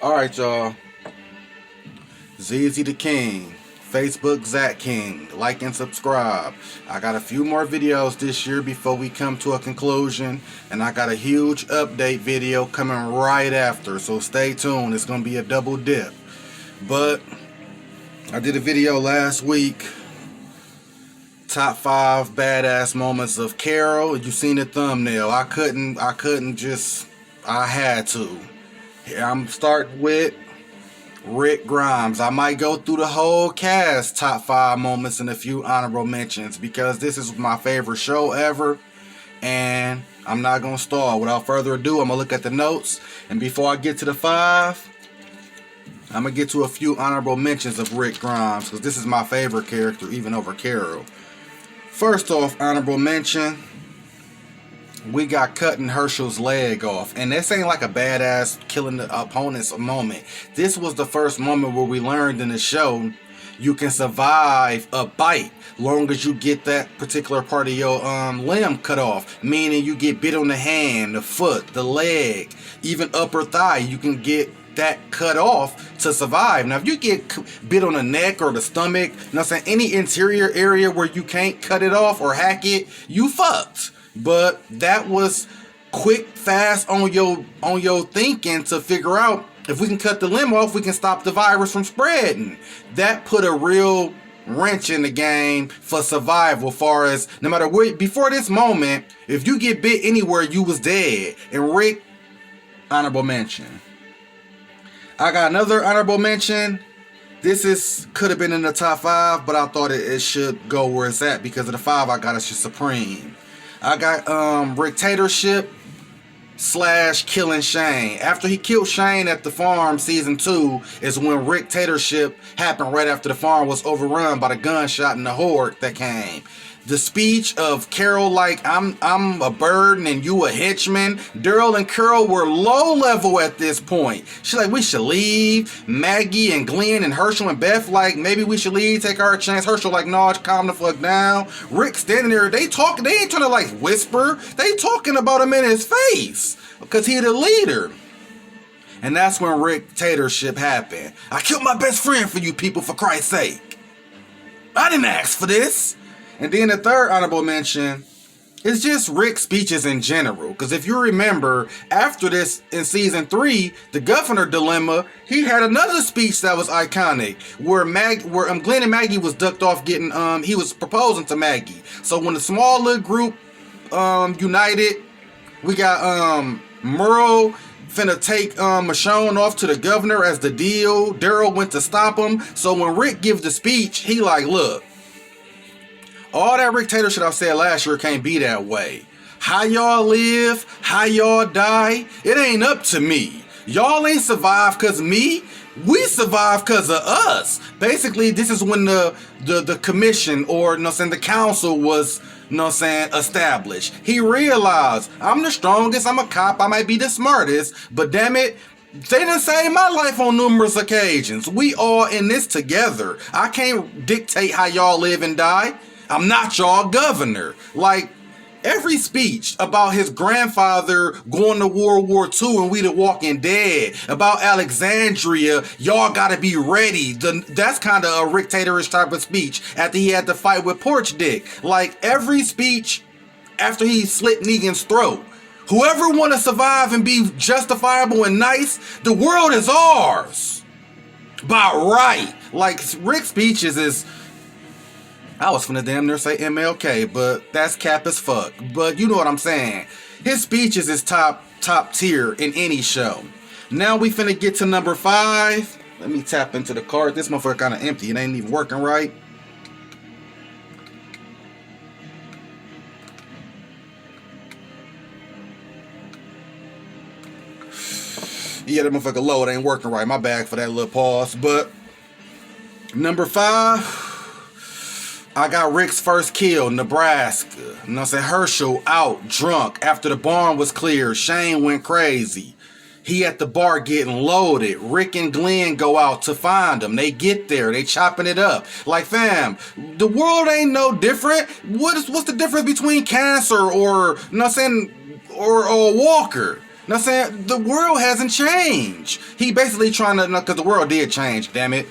Alright, y'all. Zeezzy the King. Facebook Zach King. Like and subscribe. I got a few more videos this year before we come to a conclusion. And I got a huge update video coming right after. So stay tuned. It's going to be a double dip. But I did a video last week. Top 5 badass moments of Carol. You seen the thumbnail. I couldn't just, I had to. I'm starting with Rick Grimes. I might go through the whole cast top 5 moments and a few honorable mentions because this is my favorite show ever, and I'm not gonna stall. Without further ado, I'm gonna look at the notes, and before I get to the 5, I'm gonna get to a few honorable mentions of Rick Grimes because this is my favorite character even over Carol. First off, honorable mention, we got cutting Herschel's leg off. And this ain't like a badass killing the opponent's moment. This was the first moment where we learned in the show you can survive a bite long as you get that particular part of your limb cut off. Meaning you get bit on the hand, the foot, the leg, even upper thigh. You can get that cut off to survive. Now if you get bit on the neck or the stomach, you know what I'm saying, any interior area where you can't cut it off or hack it, you fucked. But that was quick, fast on your thinking to figure out if we can cut the limb off, we can stop the virus from spreading. That put a real wrench in the game for survival. Far as no matter what, before this moment, if you get bit anywhere, you was dead. And Rick, honorable mention. I got another honorable mention. This could have been in the top 5, but I thought it should go where it's at because of the 5 I got. It's just supreme. I got Rictatorship / killing Shane. After he killed Shane at the farm, season 2 is when Rictatorship happened right after the farm was overrun by the gunshot and the horde that came. The speech of Carol like, I'm a burden and you a henchman. Daryl and Carol were low level at this point. She's like, we should leave. Maggie and Glenn and Herschel and Beth like, maybe we should leave, take our chance. Herschel like, no, calm the fuck down. Rick standing there, they ain't trying to like whisper. They talking about him in his face because he the leader. And that's when Rictatorship happened. I killed my best friend for you people, for Christ's sake. I didn't ask for this. And then the third honorable mention is just Rick's speeches in general. Because if you remember, after this in season 3, the governor dilemma, he had another speech that was iconic, where Glenn and Maggie was ducked off getting, he was proposing to Maggie. So when the small little group united, we got Merle finna take Michonne off to the governor as the deal. Daryl went to stop him. So when Rick gives the speech, he like, look, all that Rictator shit I said last year can't be that way. How y'all live, how y'all die, it ain't up to me. Y'all ain't survived cause me, we survived cause of us. Basically, this is when the commission or, you know what I'm saying, the council was, you know what I'm saying, established. He realized, I'm the strongest, I'm a cop, I might be the smartest, but damn it, they done saved my life on numerous occasions. We all in this together. I can't dictate how y'all live and die. I'm not y'all governor. Like, every speech about his grandfather going to World War II and we the Walking Dead, about Alexandria, y'all gotta be ready. That's kind of a Rictatorish type of speech after he had to fight with Porch Dick. Like, every speech after he slit Negan's throat. Whoever want to survive and be justifiable and nice, the world is ours. By right. Like, Rick's speeches is... I was finna damn near say MLK, but that's cap as fuck. But you know what I'm saying. His speeches is top tier in any show. Now we finna get to number 5. Let me tap into the card. This motherfucker kinda empty. It ain't even working right. Yeah, that motherfucker low. It ain't working right. My bad for that little pause. But number 5... I got Rick's first kill, Nebraska. You know what I'm saying? Herschel out, drunk. After the barn was clear, Shane went crazy. He at the bar getting loaded. Rick and Glenn go out to find him. They get there. They chopping it up. Like, fam, the world ain't no different. What's the difference between cancer or, you know what I'm saying, or Walker? Know what I'm saying? The world hasn't changed. He basically trying to, because the world did change, damn it.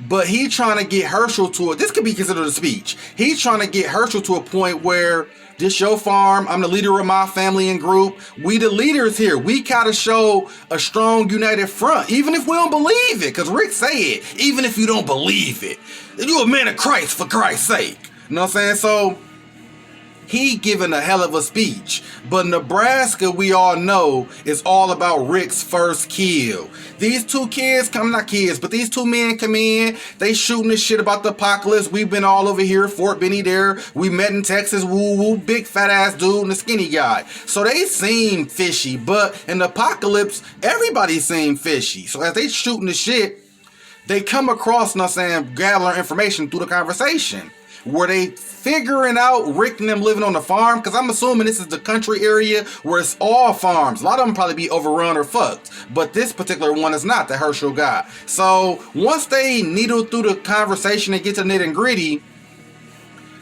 But he trying to get Herschel to this could be considered a speech. He's trying to get Herschel to a point where this your farm, I'm the leader of my family and group. We the leaders here. We gotta show a strong united front, even if we don't believe it. Cause Rick say it, even if you don't believe it. You a man of Christ for Christ's sake. You know what I'm saying? So he giving a hell of a speech. But Nebraska, we all know, is all about Rick's first kill. These two kids not kids, but these two men come in. They shooting this shit about the apocalypse. We've been all over here, Fort Benny there. We met in Texas, woo woo, big fat ass dude and a skinny guy. So they seem fishy, but in the apocalypse, everybody seemed fishy. So as they shooting the shit, they come across, you know what I'm saying, gathering information through the conversation. Were they figuring out Rick and them living on the farm? Because I'm assuming this is the country area where it's all farms. A lot of them probably be overrun or fucked. But this particular one is not, that Herschel got. So once they needle through the conversation and get to the nitty and gritty,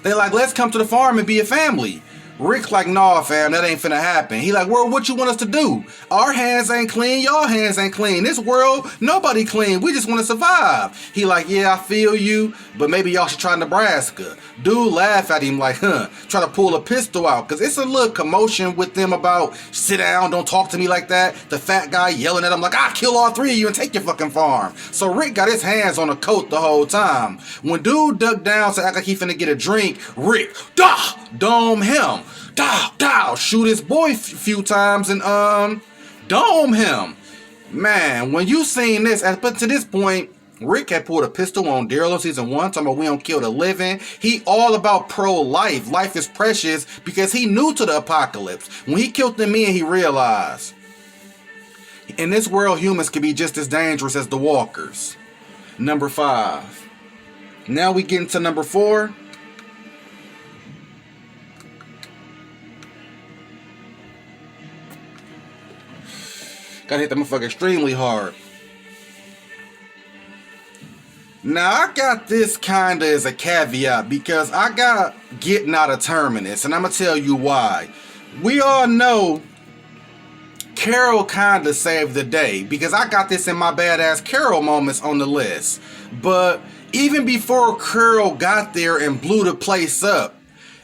they like, let's come to the farm and be a family. Rick's like, nah, fam, that ain't finna happen. He like, well, what you want us to do? Our hands ain't clean, y'all hands ain't clean. This world, nobody clean. We just want to survive. He like, yeah, I feel you, but maybe y'all should try Nebraska. Dude laugh at him like, try to pull a pistol out. Because it's a little commotion with them about, sit down, don't talk to me like that. The fat guy yelling at him like, I'll kill all three of you and take your fucking farm. So Rick got his hands on the coat the whole time. When dude ducked down to act like he finna get a drink, Rick, dome him. Shoot his boy a few times and dome him. Man, when you seen this, but to this point, Rick had pulled a pistol on Daryl in season 1, talking about we don't kill the living. He all about pro-life. Life is precious because he knew to the apocalypse. When he killed them men, he realized in this world, humans can be just as dangerous as the walkers. Number 5. Now we get into number 4. Gotta hit that motherfucker extremely hard. Now, I got this kinda as a caveat because I got getting out of Terminus, and I'm gonna tell you why. We all know Carol kinda saved the day because I got this in my badass Carol moments on the list. But even before Carol got there and blew the place up,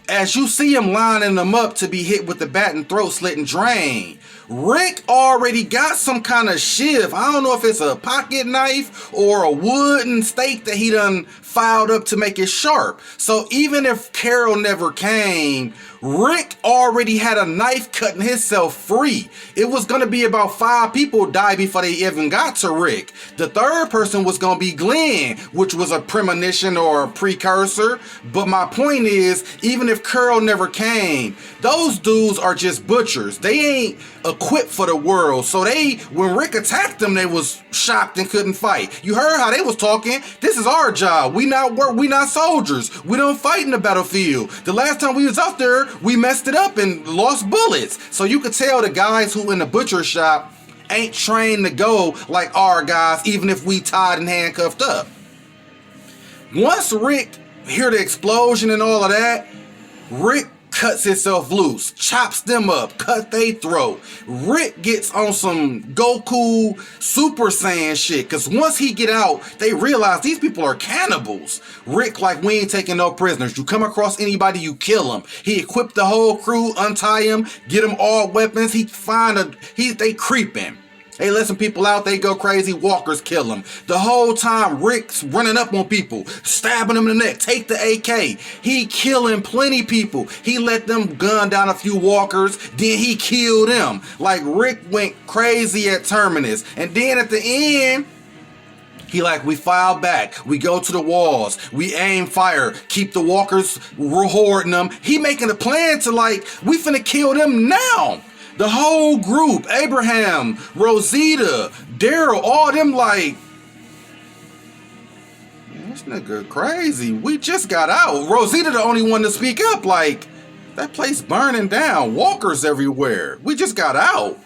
as you see him lining them up to be hit with the bat and throat slit and drain, Rick already got some kind of shiv. I don't know if it's a pocket knife or a wooden stake that he done filed up to make it sharp. So even if Carol never came, Rick already had a knife cutting himself free. It was going to be about 5 people die before they even got to Rick. The third person was going to be Glenn, which was a premonition or a precursor. But my point is, even if Carol never came, those dudes are just butchers. They ain't equipped for the world. So when Rick attacked them, they was shocked and couldn't fight. You heard how they was talking. This is our job. We not soldiers. We don't fight in the battlefield. The last time we was out there, we messed it up and lost bullets. So you could tell the guys who in the butcher shop ain't trained to go like our guys, even if we tied and handcuffed up. Once Rick hear the explosion and all of that, Rick cuts himself loose, chops them up, cut they throat. Rick gets on some Goku Super Saiyan shit, because once he get out, they realize these people are cannibals. Rick like, we ain't taking no prisoners. You come across anybody, you kill them. He equipped the whole crew, untie him, get them all weapons. They creeping. They let some people out, they go crazy, walkers kill them. The whole time, Rick's running up on people, stabbing them in the neck, take the AK. He killing plenty people. He let them gun down a few walkers, then he killed them. Like, Rick went crazy at Terminus. And then at the end, he like, we file back, we go to the walls, we aim fire, keep the walkers hoarding them. He making a plan to like, we finna kill them now. The whole group, Abraham, Rosita, Daryl, all them like, man, this nigga crazy. We just got out. Rosita the only one to speak up like, that place burning down, walkers everywhere. We just got out.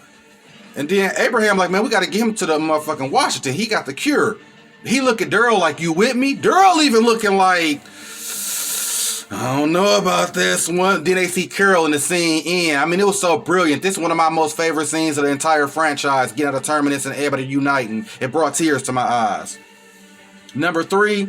And then Abraham like, man, we got to get him to the motherfucking Washington. He got the cure. He look at Daryl like, you with me? Daryl even looking like, I don't know about this one. Then they see Carol in the scene end. I mean, it was so brilliant. This is one of my most favorite scenes of the entire franchise. Get out of Terminus and everybody uniting. It brought tears to my eyes. Number 3,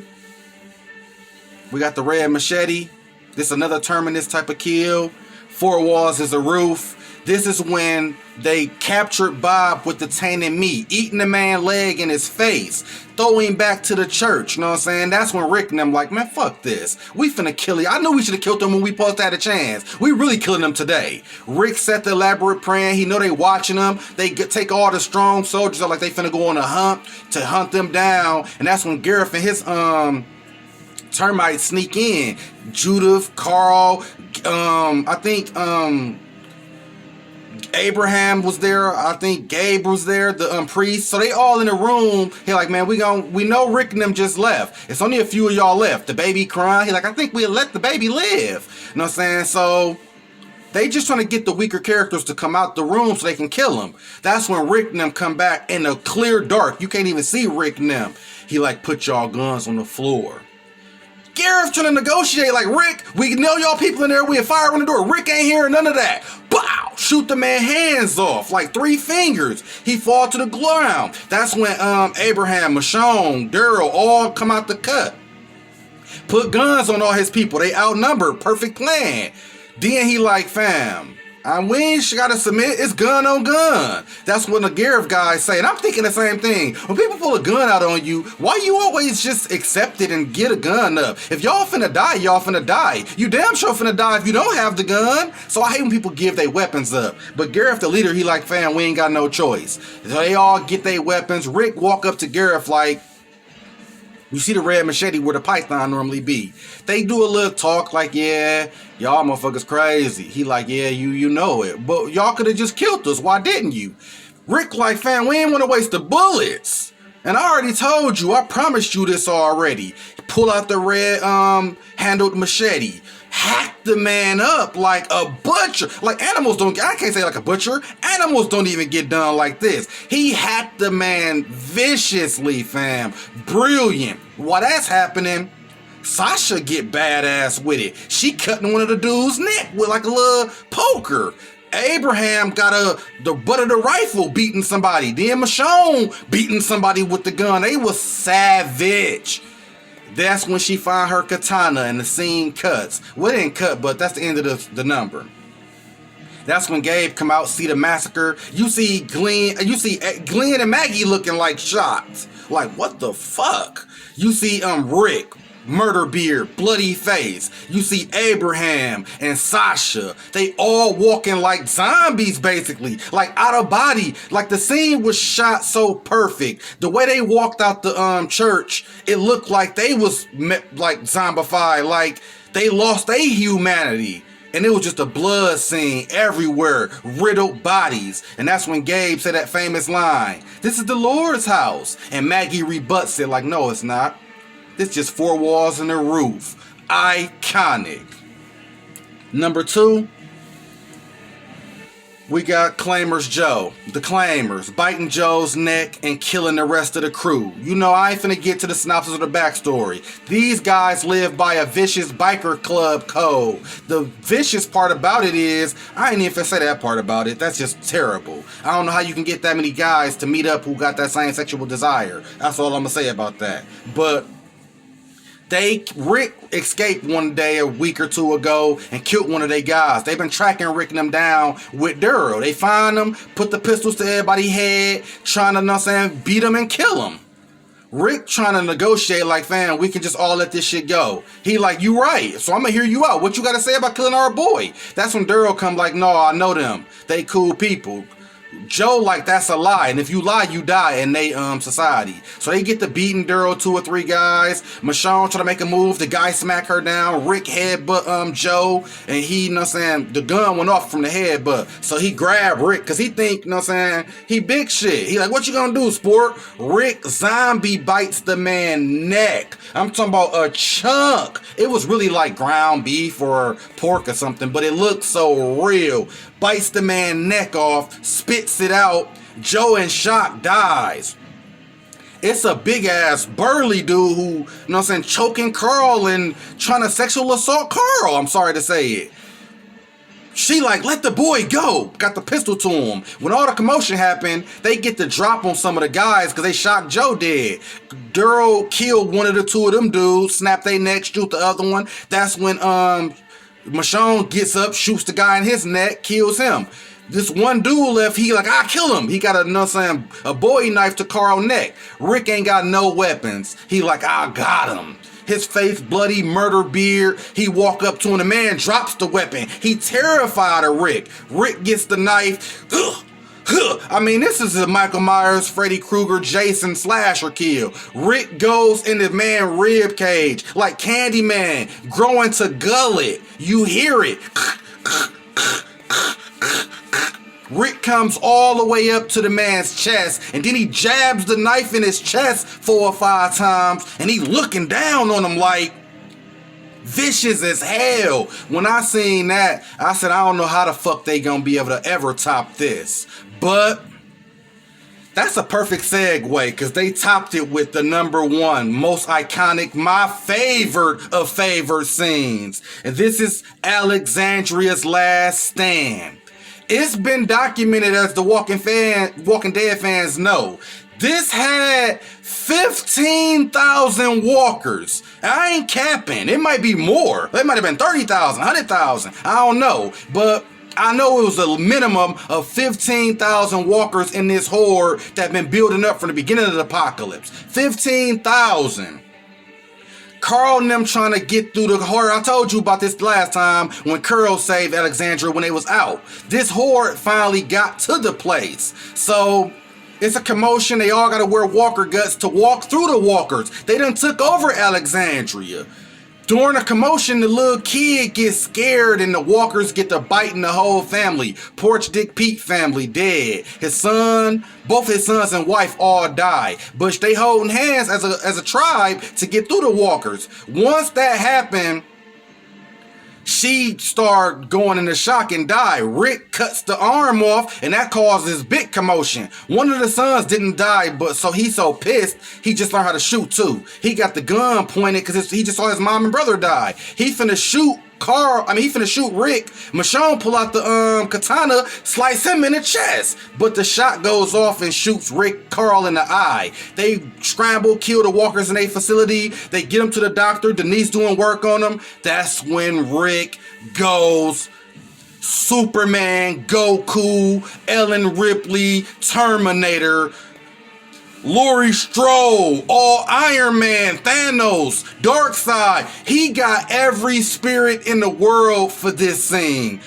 we got the red machete. This is another Terminus type of kill. 4 walls is a roof. This is when they captured Bob with the tainted meat, eating the man leg in his face, throwing him back to the church. You know what I'm saying? That's when Rick and them like, man, fuck this. We finna kill you. I knew we should have killed them when we supposed to have a chance. We really killing them today. Rick set the elaborate plan. He know they watching them. They take all the strong soldiers out like they finna go on a hunt to hunt them down. And that's when Gareth and his termites sneak in. Judith, Carl, I think Abraham was there. I think Gabe was there, the priest. So they all in the room. He like, man, we know Rick and them just left. It's only a few of y'all left. The baby crying. He like, I think we'll let the baby live. You know what I'm saying? So they just trying to get the weaker characters to come out the room so they can kill him. That's when Rick and them come back in the clear dark. You can't even see Rick and them. He like, put y'all guns on the floor. Gareth trying to negotiate like, Rick, we know y'all people in there. We have fire on the door. Rick ain't hearing none of that. Bow! Shoot the man hands off like 3 fingers. He fall to the ground. That's when Abraham, Michonne, Daryl all come out the cut. Put guns on all his people. They outnumbered. Perfect plan. Then he like, fam, we ain't gotta submit. It's gun on gun. That's what the Gareth guys say. And I'm thinking the same thing. When people pull a gun out on you, why you always just accept it and get a gun up? If y'all finna die, y'all finna die. You damn sure finna die if you don't have the gun. So I hate when people give their weapons up. But Gareth, the leader, he like, fam, we ain't got no choice. So they all get their weapons. Rick walk up to Gareth like, you see the red machete where the python normally be. They do a little talk like, yeah, y'all motherfuckers crazy. He like, yeah, you know it. But y'all could have just killed us. Why didn't you? Rick like, fam, we ain't want to waste the bullets. And I already told you, I promised you this already. Pull out the red handled machete. Hack the man up like a butcher. Like animals don't, I can't say like a butcher. Animals don't even get done like this. He hacked the man viciously, fam. Brilliant. While that's happening, Sasha get badass with it. She cutting one of the dude's neck with like a little poker. Abraham got the butt of the rifle beating somebody. Then Michonne beating somebody with the gun. They was savage. That's when she find her katana and the scene cuts. Well, it didn't cut, but that's the end of the number. That's when Gabe come out, see the massacre. You see Glenn and Maggie looking like shots. Like, what the fuck? You see Rick, murder beard, bloody face. You see Abraham and Sasha. They all walking like zombies, basically. Like out of body. Like the scene was shot so perfect. The way they walked out the church, it looked like they was like zombified. Like they lost their humanity. And it was just a blood scene everywhere, riddled bodies. And that's when Gabe said that famous line, "This is the Lord's house." And Maggie rebuts it like, no, it's not. It's just 4 walls and a roof. Iconic. Number 2, we got Claimers Joe. The Claimers biting Joe's neck and killing the rest of the crew. You know, I ain't finna get to the synopsis of the backstory. These guys live by a vicious biker club code. The vicious part about it is, I ain't even finna say that part about it. That's just terrible. I don't know how you can get that many guys to meet up who got that same sexual desire. That's all I'm gonna say about that. But Rick escaped one day a week or 2 ago and killed one of their guys. They've been tracking Rick and them down with Daryl. They find them, put the pistols to everybody's head, trying to, beat them and kill them. Rick trying to negotiate like, fam, we can just all let this shit go. He like, you right, so I'm gonna hear you out. What you gotta say about killing our boy? That's when Daryl come like, no, I know them. They cool people. Joe like, that's a lie, and if you lie, you die in they society. So they get to beating Daryl 2 or 3 guys. Michonne try to make a move. The guy smack her down. Rick headbutt Joe, and he, the gun went off from the headbutt. So he grabbed Rick because he think, he big shit. He like, what you gonna do, sport? Rick zombie bites the man neck. I'm talking about a chunk. It was really like ground beef or pork or something, but it looked so real. Bites the man neck off, spits it out. Joe in shock dies. It's a big ass burly dude who, you know what I'm saying, choking Carl and trying to sexual assault Carl. I'm sorry to say it. She like, let the boy go. Got the pistol to him. When all the commotion happened, they get the drop on some of the guys because they shot Joe dead. Daryl killed one of the two of them dudes, snapped their neck, shoot the other one. That's when Michonne gets up, shoots the guy in his neck, kills him. This one dude left, he like, I kill him. He got a, you know what I'm saying, a Bowie knife to Carl's neck. Rick ain't got no weapons. He like, I got him. His face bloody, murder beard. He walk up to him, the man drops the weapon. He terrified of Rick. Rick gets the knife. I mean, this is a Michael Myers, Freddy Krueger, Jason slasher kill. Rick goes in the man's rib cage like Candyman, growing to gullet. You hear it. Rick comes all the way up to the man's chest, and then he jabs the knife in his chest 4 or 5 times, and he looking down on him like vicious as hell. When I seen that, I said, I don't know how the fuck they gonna be able to ever top this. But that's a perfect segue, because they topped it with the #1 most iconic, my favorite of favorite scenes. And this is Alexandria's last stand. It's been documented, as the Walking Dead fans know. This had 15,000 walkers. I ain't capping. It might be more. It might have been 30,000, 100,000. I don't know. But I know it was a minimum of 15,000 walkers in this horde that been building up from the beginning of the apocalypse. 15,000. Carl and them trying to get through the horde. I told you about this last time when Carl saved Alexandria when they was out. This horde finally got to the place. So it's a commotion. They all got to wear walker guts to walk through the walkers. They done took over Alexandria. During the commotion, the little kid gets scared and the walkers get to biting the whole family. Porch Dick Pete family dead. His son, both his sons and wife all die. But they holding hands as a tribe to get through the walkers. Once that happened, she started going into shock and died. Rick cuts the arm off, and that causes big commotion. One of the sons didn't die, but so he's so pissed, he just learned how to shoot too. He got the gun pointed because he just saw his mom and brother die. He finna shoot he finna shoot Rick. Michonne pull out the katana, slice him in the chest. But the shot goes off and shoots Carl in the eye. They scramble, kill the walkers in a facility. They get him to the doctor. Denise doing work on him. That's when Rick goes Superman, Goku, Ellen Ripley, Terminator, Laurie Strode, all Iron Man, Thanos, Darkseid. He got every spirit in the world for this scene.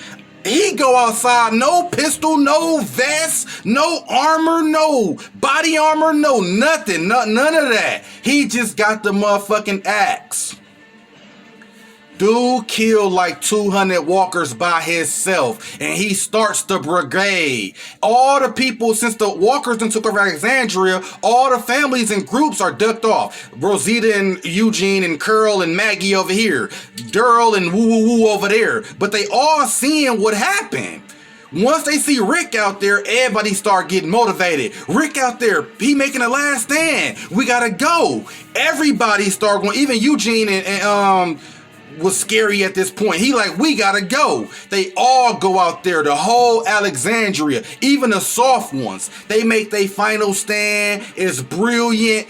He go outside, no pistol, no vest, no armor, no body armor, no nothing, none of that. He just got the motherfucking axe. Dude killed like 200 walkers by himself, and he starts the brigade. All the people, since the walkers done took over Alexandria, all the families and groups are ducked off. Rosita and Eugene and Carl and Maggie over here. Daryl and Woo Woo Woo over there. But they all seeing what happened. Once they see Rick out there, everybody start getting motivated. Rick out there, he making a last stand. We gotta go. Everybody start going, even Eugene and was scary at this point. He like, we gotta go. They all go out there, the whole Alexandria, even the soft ones. They make their final stand. It's brilliant.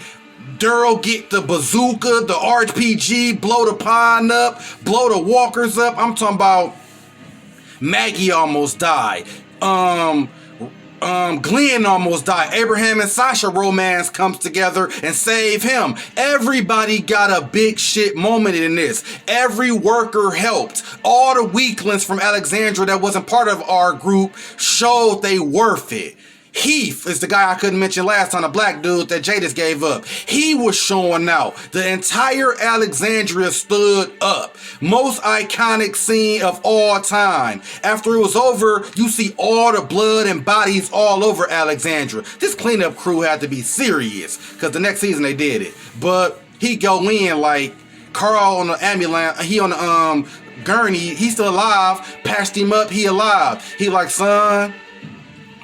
Daryl get the bazooka, the RPG, blow the pond up, blow the walkers up. I'm talking about Maggie almost died. Glenn almost died. Abraham and Sasha romance comes together and save him. Everybody got a big shit moment in this. Every worker helped. All the weaklings from Alexandria that wasn't part of our group showed they worth it. Heath is the guy I couldn't mention last time, the black dude that Jadis gave up. He was showing out. The entire Alexandria stood up. Most iconic scene of all time. After it was over, you see all the blood and bodies all over Alexandria. This cleanup crew had to be serious, because the next season they did it. But he go in like Carl on the ambulance, he on the gurney, he's still alive, patched him up, he alive. He like, son,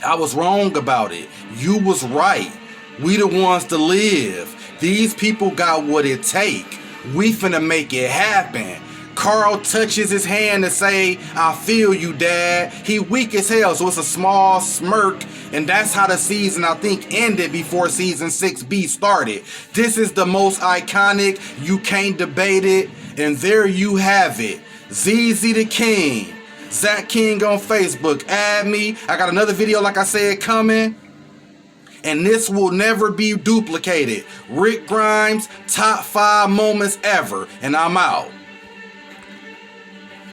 I was wrong about it. You was right. We the ones to live. These people got what it take. We finna make it happen. Carl touches his hand to say, I feel you, Dad. He weak as hell, so it's a small smirk. And that's how the season, I think, ended before season 6B started. This is the most iconic. You can't debate it. And there you have it. Zeezzy the King. Zach King on Facebook. Add me. I got another video, like I said, coming. And this will never be duplicated. Rick Grimes, top 5 moments ever. And I'm out.